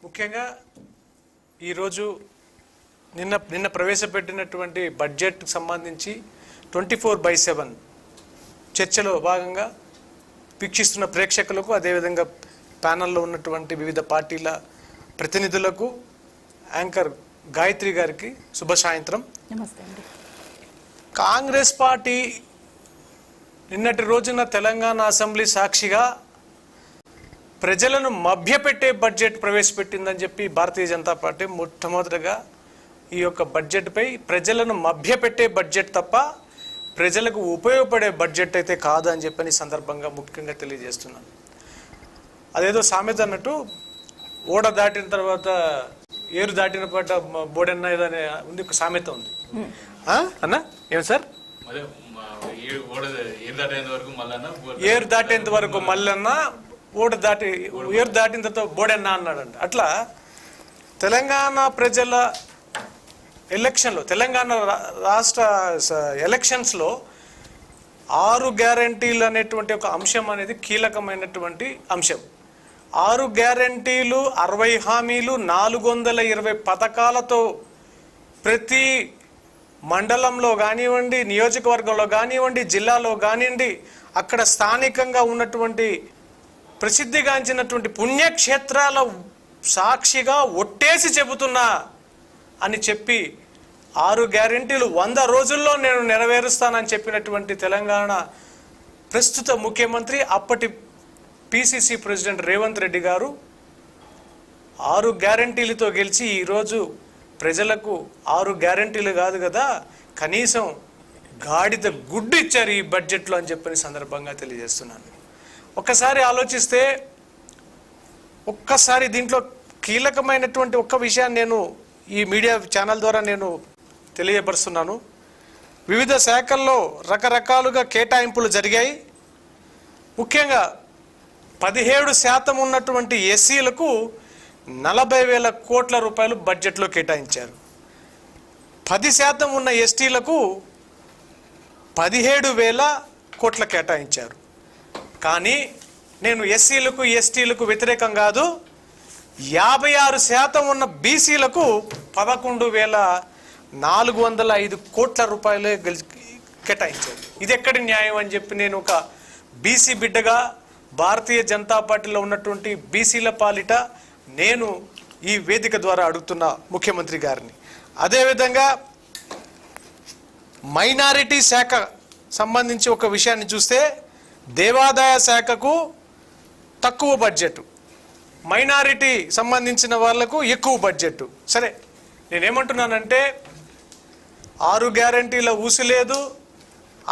ముఖ్యంగా ఈరోజు నిన్న ప్రవేశపెట్టినటువంటి బడ్జెట్కి సంబంధించి 24/7 చర్చలో భాగంగా వీక్షిస్తున్న ప్రేక్షకులకు, అదేవిధంగా ప్యానల్లో ఉన్నటువంటి వివిధ పార్టీల ప్రతినిధులకు, యాంకర్ గాయత్రి గారికి శుభ సాయంత్రం. నమస్తే అండి. కాంగ్రెస్ పార్టీ నిన్నటి రోజున తెలంగాణ అసెంబ్లీ సాక్షిగా ప్రజలను మభ్యపెట్టే బడ్జెట్ ప్రవేశపెట్టిందని చెప్పి భారతీయ జనతా పార్టీ మొట్టమొదటిగా ఈ యొక్క బడ్జెట్పై ప్రజలను మభ్యపెట్టే బడ్జెట్ తప్ప ప్రజలకు ఉపయోగపడే బడ్జెట్ అయితే కాదు అని చెప్పని సందర్భంగా ముఖ్యంగా తెలియజేస్తున్నాను. అదేదో సామెత అన్నట్టు ఓడ దాటిన తర్వాత ఏరు దాటిన పాట బోడెన్న ఏదనే ఉంది, ఒక సామెత ఉంది అన్న. ఏం సార్? ఏరు దాటేంత వరకు మల్లన్న, ఏరు దాటిన తర్వాత బోడెన్న అన్నాడంట. అట్లా తెలంగాణ ప్రజల ఎలక్షన్లో, తెలంగాణ రాష్ట్ర ఎలక్షన్స్లో 6 గ్యారంటీలు అనేటువంటి ఒక అంశం అనేది కీలకమైనటువంటి అంశం. 6 గ్యారంటీలు, 60 హామీలు, 420 పథకాలతో ప్రతి మండలంలో కానివ్వండి, నియోజకవర్గంలో కానివ్వండి, జిల్లాలో కానివ్వండి, అక్కడ స్థానికంగా ఉన్నటువంటి ప్రసిద్ధిగాంచినటువంటి పుణ్యక్షేత్రాల సాక్షిగా ఒట్టేసి చెబుతున్నా అని చెప్పి 6 గ్యారెంటీలు 100 రోజుల్లో నేను నెరవేరుస్తానని చెప్పినటువంటి తెలంగాణ ప్రస్తుత ముఖ్యమంత్రి, అప్పటి పిసిసి ప్రెసిడెంట్ రేవంత్ రెడ్డి గారు 6 గ్యారెంటీలతో గెలిచి ఈరోజు ప్రజలకు 6 గ్యారెంటీలు కాదు కదా, కనీసం గాడిద గుడ్డు ఇచ్చారు ఈ బడ్జెట్లో అని చెప్పని సందర్భంగా తెలియజేస్తున్నాను. ఒక్కసారి ఆలోచిస్తే, ఒక్కసారి దీంట్లో కీలకమైనటువంటి ఒక్క విషయాన్ని నేను ఈ మీడియా ఛానల్ ద్వారా నేను తెలియపరుస్తున్నాను. వివిధ శాఖల్లో రకరకాలుగా కేటాయింపులు జరిగాయి. ముఖ్యంగా 17% ఉన్నటువంటి ఎస్సీలకు 40,000 కోట్ల రూపాయలు బడ్జెట్లో కేటాయించారు. 10% ఉన్న ఎస్టీలకు 17,000 కోట్ల కేటాయించారు. కానీ నేను ఎస్సీలకు ఎస్టీలకు వ్యతిరేకం కాదు. 56% ఉన్న బీసీలకు 11,405 కోట్ల రూపాయలే కేటాయించారు. ఇది ఎక్కడి న్యాయం అని చెప్పి నేను ఒక బీసీ బిడ్డగా, భారతీయ జనతా పార్టీలో ఉన్నటువంటి బీసీల పాలిట నేను ఈ వేదిక ద్వారా అడుగుతున్న ముఖ్యమంత్రి గారిని. అదేవిధంగా మైనారిటీ శాఖ సంబంధించి ఒక విషయాన్ని చూస్తే, దేవాదాయ శాఖకు తక్కువ బడ్జెట్, మైనారిటీ సంబంధించిన వాళ్లకు ఎక్కువ బడ్జెట్. సరే, నేనేమంటున్నానంటే 6 గ్యారంటీల ఊసి లేదు,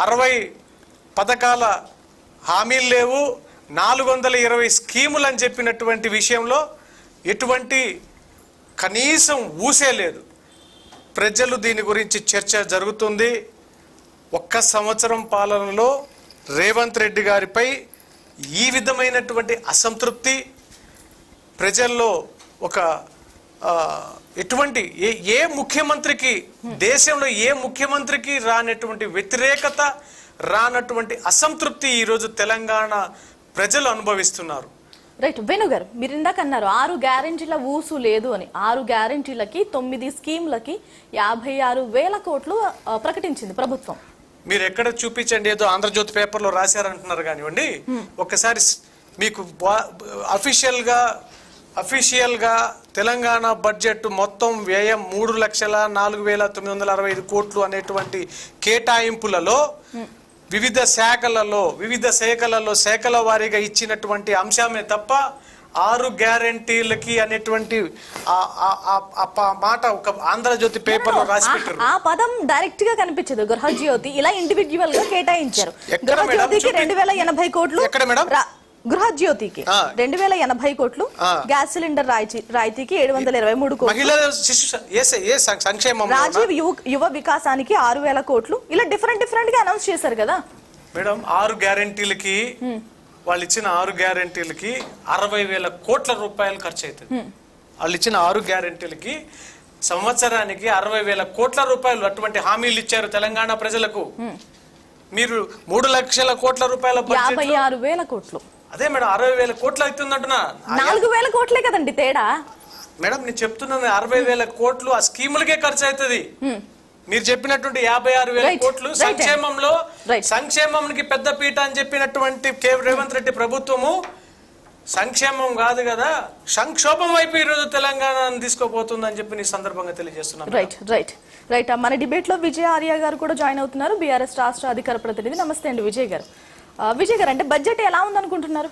60 పథకాల హామీలు లేవు, 420 స్కీములు అని చెప్పినటువంటి విషయంలో ఎటువంటి కనీసం ఊసే లేదు. ప్రజలు దీని గురించి చర్చ జరుగుతుంది. 1 సంవత్సరం పాలనలో రేవంత్ రెడ్డి గారిపై ఈ విధమైనటువంటి అసంతృప్తి ప్రజల్లో ఒక ఎటువంటి ఏ ముఖ్యమంత్రికి, దేశంలో ఏ ముఖ్యమంత్రికి రానటువంటి వ్యతిరేకత, రానటువంటి అసంతృప్తి ఈరోజు తెలంగాణ ప్రజలు అనుభవిస్తున్నారు. రైట్, వేణు గారు, మీరు ఇందాక అన్నారు 6 గ్యారెంటీల ఊసు లేదు అని. 6 గ్యారెంటీలకి 9 స్కీములకి 56,000 కోట్లు ప్రకటించింది ప్రభుత్వం. మీరు ఎక్కడ చూపించండి, ఏదో ఆంధ్రజ్యోతి పేపర్లో రాశారంటున్నారు కానివ్వండి. ఒక్కసారి మీకు అఫీషియల్గా తెలంగాణ బడ్జెట్ మొత్తం వ్యయం 3,04,965 కోట్లు అనేటువంటి కేటాయింపులలో వివిధ శాఖలలో శాఖల వారీగా ఇచ్చినటువంటి అంశమే తప్ప 6 గ్యారెంటీలకి అనేటువంటి మాట ఒక ఆంధ్రజ్యోతి పేపర్ లో రాసి పెట్టారు. ఆ పదం డైరెక్ట్ గా కనిపించదు. గృహజ్యోతి ఇలా ఇండివిడ్యువల్ గా కేటాయించారు. గృహజ్యోతికి 2,080 కోట్లు, గృహజ్యోతికి 2,080 కోట్లు, గ్యాస్ సిలిండర్ రాయితీకి 723 కోట్లు, సంక్షేమం రాజీవ్ యువ వికాసానికి 6,000 కోట్లు, ఇలా డిఫరెంట్ గా అనౌన్స్ చేశారు కదా మేడం. 6 గ్యారెంటీలకి వాళ్ళు ఇచ్చిన 6 గ్యారెంటీలకి 60,000 కోట్ల రూపాయలు ఖర్చు అవుతుంది. వాళ్ళు ఇచ్చిన 6 గ్యారెంటీలకి సంవత్సరానికి 60,000 కోట్ల రూపాయలు అటువంటి హామీలు ఇచ్చారు తెలంగాణ ప్రజలకు. మీరు 3 లక్షల కోట్ల రూపాయల 56,000 కోట్లు. అదే మేడం, 60,000 కోట్లు అవుతుంది అంటున్నా. 4,000 కోట్లే కదండి తేడా. మేడం నేను చెప్తున్నాను 60,000 కోట్లు ఆ స్కీములకే ఖర్చు అవుతుంది. మీరు చెప్పినటువంటి 56,000 కోట్లు సంక్షేమంలో, సంక్షేమానికి పెద్ద పీట అని చెప్పినటువంటి రేవంత్ రెడ్డి ప్రభుత్వము సంక్షేమం కాదు కదా, సంక్షోభం వైపు ఈరోజు తెలంగాణను తీసుకోబోతుందని చెప్పి ఈ సందర్భంగా తెలియజేస్తున్నాను. రైట్. మన డిబేట్ లో విజయ ఆర్య గారు కూడా జాయిన్ అవుతున్నారు, బీఆర్ఎస్ రాష్ట్ర అధికార ప్రతినిధి. నమస్తే అండి విజయ్ గారు. విజయ్ గారు, అంటే బడ్జెట్ ఎలా ఉందనుకుంటున్నారు?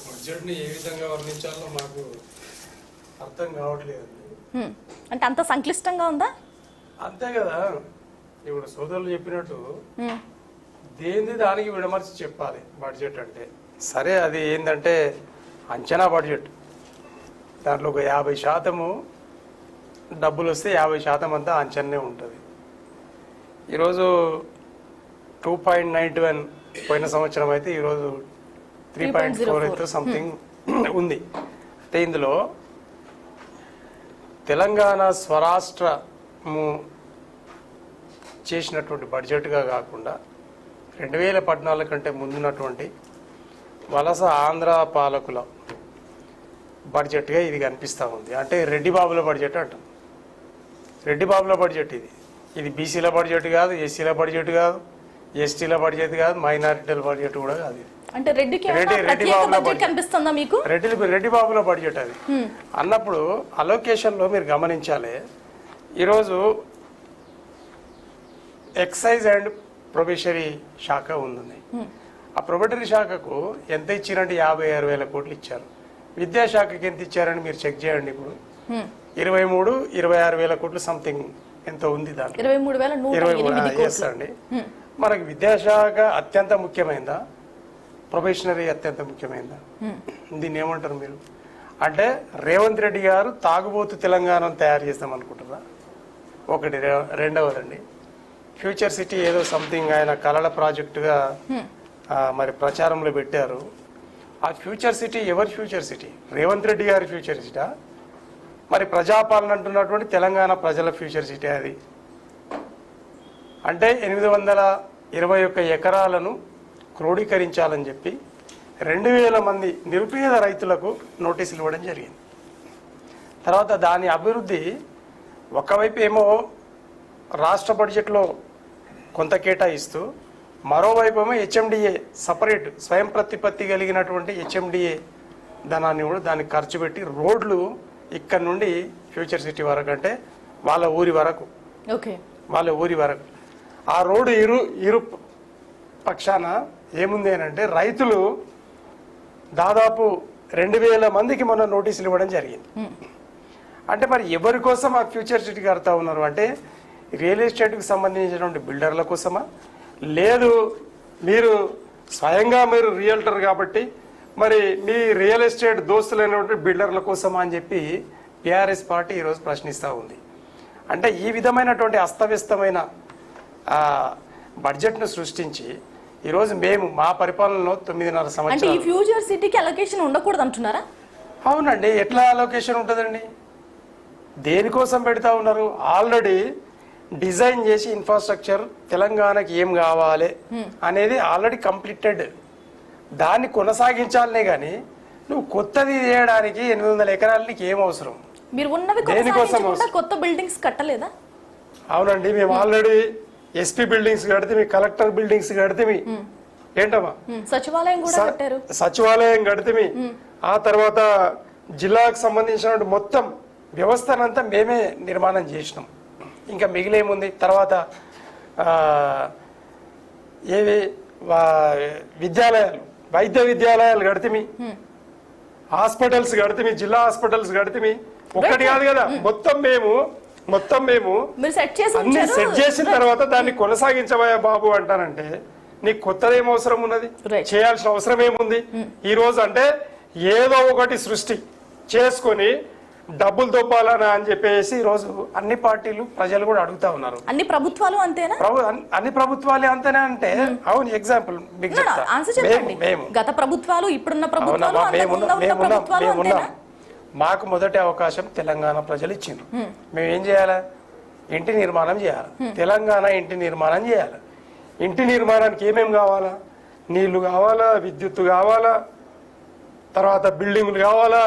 బడ్జెట్ ని ఏ విధంగా వర్ణించాలో మాకు అర్థం కావట్లేదు. అంటే అంత సంక్లిష్టంగా ఉందా? అంతే కదా, ఇప్పుడు సోదరులు చెప్పినట్టు దేనిది దానికి విడమర్చి చెప్పాలి. బడ్జెట్ అంటే సరే, అది ఏంటంటే అంచనా బడ్జెట్. దాంట్లో ఒక 50% డబ్బులు వస్తే 50% అంతా అంచనే ఉంటుంది. ఈరోజు 2.91 పోయిన సంవత్సరం అయితే ఈరోజు 3.4 అయితే సంథింగ్ ఉంది. అయితే ఇందులో తెలంగాణ స్వరాష్ట్రము చేసినటువంటి బడ్జెట్గా కాకుండా 2014 కంటే ముందున్నటువంటి వలస ఆంధ్ర పాలకుల బడ్జెట్గా ఇది కనిపిస్తూ ఉంది. అంటే రెడ్డి బాబుల బడ్జెట్ అంటాం. రెడ్డి బాబుల బడ్జెట్ ఇది బీసీల బడ్జెట్ కాదు, ఎస్సీల బడ్జెట్ కాదు, ఎస్టీల బడ్జెట్ కాదు, మైనారిటీల బడ్జెట్ కూడా కాదు. అంటే రెడ్డి బాబుల బడ్జెట్ అది అన్నప్పుడు అలొకేషన్ లో మీరు గమనించాలి. ఈరోజు ఎక్సైజ్ అండ్ ప్రొబేషరీ శాఖ ఉంది. ఆ ప్రొబేటరీ శాఖకు ఎంత ఇచ్చారంటే 56,000 కోట్లు ఇచ్చారు. విద్యాశాఖకి ఎంత ఇచ్చారని మీరు చెక్ చేయండి. ఇప్పుడు 23-26,000 కోట్లు సంథింగ్ ఎంత ఉంది దాంట్లో. 23,108 అండి. మనకి విద్యాశాఖ అత్యంత ముఖ్యమైనదా, ప్రొబేషనరీ అత్యంత ముఖ్యమైనదా? దీన్ని ఏమంటారు మీరు? అంటే రేవంత్ రెడ్డి గారు తాగుబోతు తెలంగాణను తయారు చేస్తాం అనుకుంటారా? ఒకటి. రెండవదండి, ఫ్యూచర్ సిటీ ఏదో సంథింగ్ ఆయన కలల ప్రాజెక్టుగా మరి ప్రచారంలో పెట్టారు. ఆ ఫ్యూచర్ సిటీ ఎవరి ఫ్యూచర్ సిటీ? రేవంత్ రెడ్డి గారి ఫ్యూచర్ సిటా, మరి ప్రజాపాలన అంటున్నటువంటి తెలంగాణ ప్రజల ఫ్యూచర్ సిటీ అది? అంటే 821 ఎకరాలను క్రోడీకరించాలని చెప్పి 2,000 మంది నిరుపేద రైతులకు నోటీసులు ఇవ్వడం జరిగింది. తర్వాత దాని అభివృద్ధి ఒకవైపు ఏమో రాష్ట్ర బడ్జెట్లో కొంత కేటాయిస్తూ, మరోవైపు ఏమో హెచ్ఎండిఏ సపరేట్ స్వయం ప్రతిపత్తి కలిగినటువంటి హెచ్ఎండిఏ ధనాన్ని కూడా దానికి ఖర్చు పెట్టి రోడ్లు ఇక్కడ నుండి ఫ్యూచర్ సిటీ వరకు, అంటే వాళ్ళ ఊరి వరకు ఆ రోడ్డు ఇరు పక్షాన ఏముంది అని అంటే రైతులు దాదాపు 2,000 మందికి మొన్న నోటీసులు ఇవ్వడం జరిగింది. అంటే మరి ఎవరి కోసం ఆ ఫ్యూచర్ సిటీ కడతా ఉన్నారు? అంటే రియల్ ఎస్టేట్కి సంబంధించినటువంటి బిల్డర్ల కోసమా, లేదు మీరు స్వయంగా మీరు రియల్టర్ కాబట్టి మరి మీ రియల్ ఎస్టేట్ దోస్తులైనటువంటి బిల్డర్ల కోసమా అని చెప్పి టీఆర్ఎస్ పార్టీ ఈరోజు ప్రశ్నిస్తూ ఉంది. అంటే ఈ విధమైనటువంటి అస్తవ్యస్తమైన బడ్జెట్ను సృష్టించి ఈరోజు మేము మా పరిపాలనలో 9.5 సంవత్సరాలు ఫ్యూచర్ సిటీకి అలొకేషన్ ఉండకూడదు అంటున్నారా? అవునండి. ఎట్లా అలొకేషన్ ఉంటుందండి? దేనికోసం పెడతా ఉన్నారు? ఆల్రెడీ డిజైన్ చేసి ఇన్ఫ్రాస్ట్రక్చర్ తెలంగాణకి ఏం కావాలి అనేది ఆల్రెడీ కంప్లీటెడ్. దాన్ని కొనసాగించాలనే కానీ నువ్వు కొత్తది చేయడానికి 800 ఎకరాలు నీకు ఏం అవసరం? మీరు ఉన్నవి కొత్త బిల్డింగ్స్ కట్టలేదా? అవునండి, మేము ఆల్రెడీ ఎస్పీ బిల్డింగ్స్ కడితే, కలెక్టర్ బిల్డింగ్స్ కడితే, ఏంటమ్మా సచివాలయం కడితే, ఆ తర్వాత జిల్లాకు సంబంధించిన మొత్తం వ్యవస్థనంతా మేమే నిర్మాణం చేసినాం. ఇంకా మిగిలేముంది? తర్వాత ఏవి విద్యాలయాలు, వైద్య విద్యాలయాలు కడితే, హాస్పిటల్స్ కడితే, జిల్లా హాస్పిటల్స్ కడితే, ఒక్కటి కాదు కదా, మొత్తం మేము అన్ని సెట్ చేసిన తర్వాత దాన్ని కొనసాగించబోయే బాబు అంటానంటే నీకు కొత్తది ఏం అవసరం ఉన్నది? చేయాల్సిన అవసరం ఏముంది? ఈ రోజు అంటే ఏదో ఒకటి సృష్టి చేసుకొని డబ్బులు దొప్పాలని అని చెప్పేసి ఈ రోజు అన్ని పార్టీలు ప్రజలు కూడా అడుగుతా ఉన్నారు. అన్ని ప్రభుత్వాలు అంతేనా? అన్ని ప్రభుత్వాలు అంతేనా అంటే, అవును, ఎగ్జాంపుల్ మీకు చెప్తా. గత ప్రభుత్వాలు, ఇప్పుడున్న ప్రభుత్వాలు, మాకు మొదటి అవకాశం తెలంగాణ ప్రజలు ఇచ్చిండ్రు. మేము ఏం చేయాలా? ఇంటి నిర్మాణం చేయాలి. తెలంగాణ ఇంటి నిర్మాణం చేయాలి. ఇంటి నిర్మాణానికి ఏమేమి కావాలా? నీళ్లు కావాలా, విద్యుత్ కావాలా, తర్వాత బిల్డింగులు కావాలా,